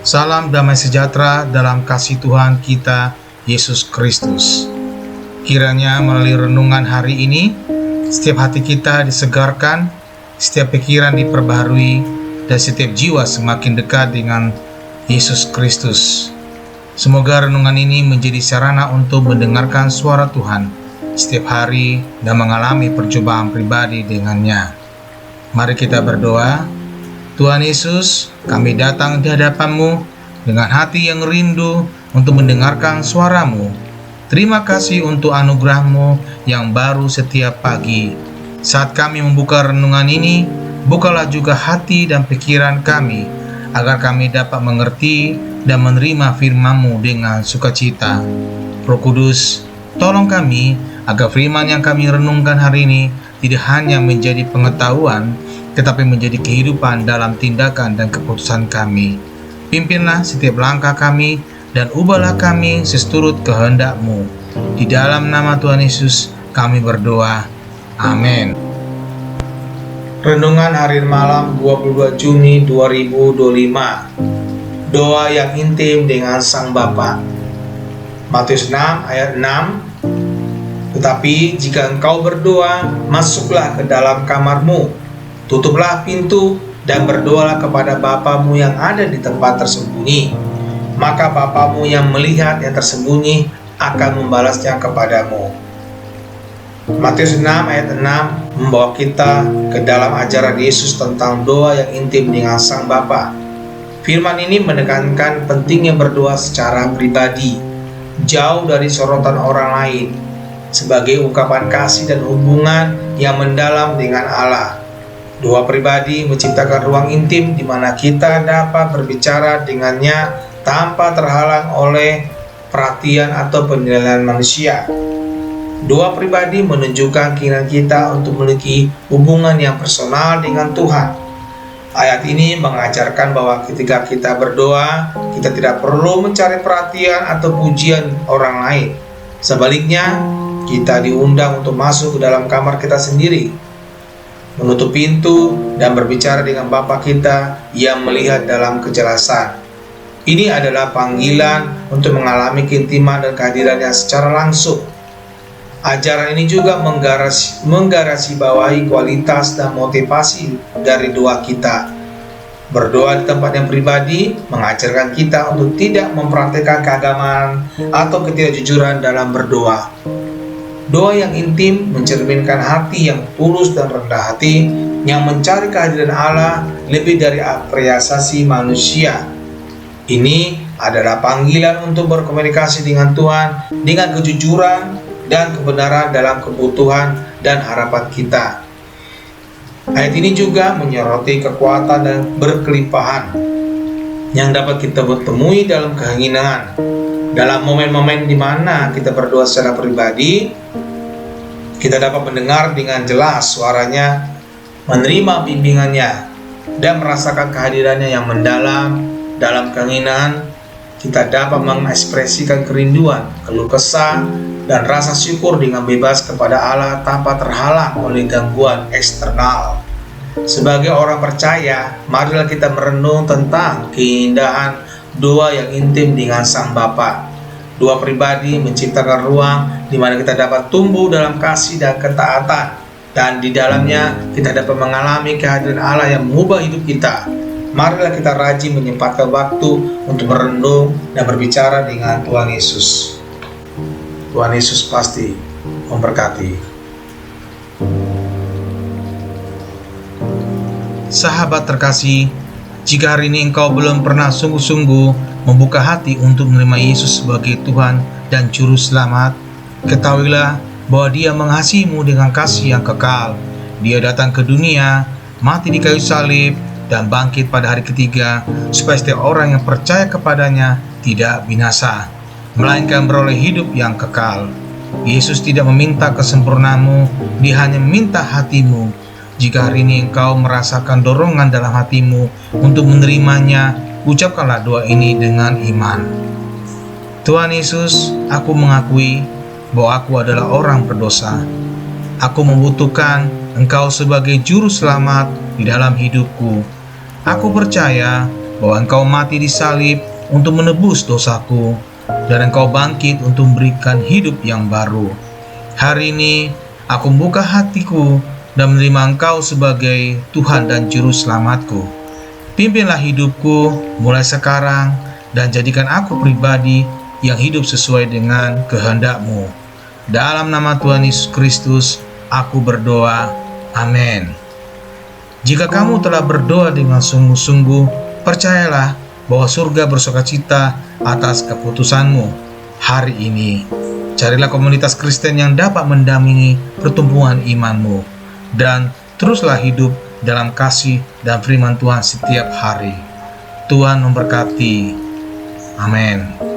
Salam damai sejahtera dalam kasih Tuhan kita, Yesus Kristus. Kiranya melalui renungan hari ini, setiap hati kita disegarkan, setiap pikiran diperbaharui, dan setiap jiwa semakin dekat dengan Yesus Kristus. Semoga renungan ini menjadi sarana untuk mendengarkan suara Tuhan setiap hari dan mengalami percobaan pribadi dengannya. Mari kita berdoa. Tuhan Yesus, kami datang di hadapan-Mu dengan hati yang rindu untuk mendengarkan suara-Mu. Terima kasih untuk anugerah-Mu yang baru setiap pagi. Saat kami membuka renungan ini, bukalah juga hati dan pikiran kami, agar kami dapat mengerti dan menerima firman-Mu dengan sukacita. Roh Kudus, tolong kami agar firman yang kami renungkan hari ini tidak hanya menjadi pengetahuan, tetapi menjadi kehidupan dalam tindakan dan keputusan kami. Pimpinlah setiap langkah kami dan ubahlah kami seturut kehendak-Mu. Di dalam nama Tuhan Yesus kami berdoa. Amin. Renungan hari malam 22 Juni 2025. Doa yang intim dengan Sang Bapa. Matius 6 ayat 6. Tetapi jika engkau berdoa, masuklah ke dalam kamarmu, tutuplah pintu dan berdoalah kepada Bapamu yang ada di tempat tersembunyi. Maka Bapamu yang melihat yang tersembunyi akan membalasnya kepadamu. Matius 6 ayat 6 membawa kita ke dalam ajaran Yesus tentang doa yang intim dengan Sang Bapa. Firman ini menekankan pentingnya berdoa secara pribadi, jauh dari sorotan orang lain, sebagai ungkapan kasih dan hubungan yang mendalam dengan Allah. Doa pribadi menciptakan ruang intim di mana kita dapat berbicara dengannya tanpa terhalang oleh perhatian atau penilaian manusia. Doa pribadi menunjukkan keinginan kita untuk memiliki hubungan yang personal dengan Tuhan. Ayat ini mengajarkan bahwa ketika kita berdoa, kita tidak perlu mencari perhatian atau pujian orang lain. Sebaliknya, kita diundang untuk masuk ke dalam kamar kita sendiri, menutup pintu dan berbicara dengan Bapa kita yang melihat dalam kejelasan. Ini adalah panggilan untuk mengalami keintiman dan kehadirannya secara langsung. Ajaran ini juga menggarisbawahi kualitas dan motivasi dari doa kita. Berdoa di tempat yang pribadi mengajarkan kita untuk tidak mempraktikkan keagamaan atau ketidakjujuran dalam berdoa. Doa yang intim mencerminkan hati yang tulus dan rendah hati yang mencari kehadiran Allah lebih dari apresiasi manusia. Ini adalah panggilan untuk berkomunikasi dengan Tuhan dengan kejujuran dan kebenaran dalam kebutuhan dan harapan kita. Ayat ini juga menyoroti kekuatan dan berkelimpahan yang dapat kita temui dalam keinginan. Dalam momen-momen di mana kita berdoa secara pribadi, kita dapat mendengar dengan jelas suaranya, menerima bimbingannya, dan merasakan kehadirannya yang mendalam. Dalam keinginan, kita dapat mengekspresikan kerinduan, keluh kesah, dan rasa syukur dengan bebas kepada Allah tanpa terhalang oleh gangguan eksternal. Sebagai orang percaya, marilah kita merenung tentang keindahan doa yang intim dengan Sang Bapa. Doa pribadi menciptakan ruang di mana kita dapat tumbuh dalam kasih dan ketaatan, dan di dalamnya kita dapat mengalami kehadiran Allah yang mengubah hidup kita. Marilah kita rajin menyempatkan waktu untuk merenung dan berbicara dengan Tuhan Yesus. Tuhan Yesus pasti memberkati. Sahabat terkasih, jika hari ini engkau belum pernah sungguh-sungguh membuka hati untuk menerima Yesus sebagai Tuhan dan Juru Selamat, ketahuilah bahwa Dia mengasihimu dengan kasih yang kekal. Dia datang ke dunia, mati di kayu salib, dan bangkit pada hari ketiga, supaya setiap orang yang percaya kepadanya tidak binasa, melainkan beroleh hidup yang kekal. Yesus tidak meminta kesempurnaanmu, Dia hanya meminta hatimu. Jika hari ini engkau merasakan dorongan dalam hatimu untuk menerimanya, ucapkanlah doa ini dengan iman. Tuhan Yesus, aku mengakui bahwa aku adalah orang berdosa. Aku membutuhkan Engkau sebagai juru selamat di dalam hidupku. Aku percaya bahwa Engkau mati di salib untuk menebus dosaku, dan Engkau bangkit untuk memberikan hidup yang baru. Hari ini aku membuka hatiku dan menerima Engkau sebagai Tuhan dan Juru Selamatku. Pimpinlah hidupku mulai sekarang dan jadikan aku pribadi yang hidup sesuai dengan kehendak-Mu. Dalam nama Tuhan Yesus Kristus, aku berdoa. Amin. Jika kamu telah berdoa dengan sungguh-sungguh, percayalah bahwa surga bersukacita atas keputusanmu hari ini. Carilah komunitas Kristen yang dapat mendampingi pertumbuhan imanmu, dan teruslah hidup dalam kasih dan firman Tuhan setiap hari. Tuhan memberkati. Amin.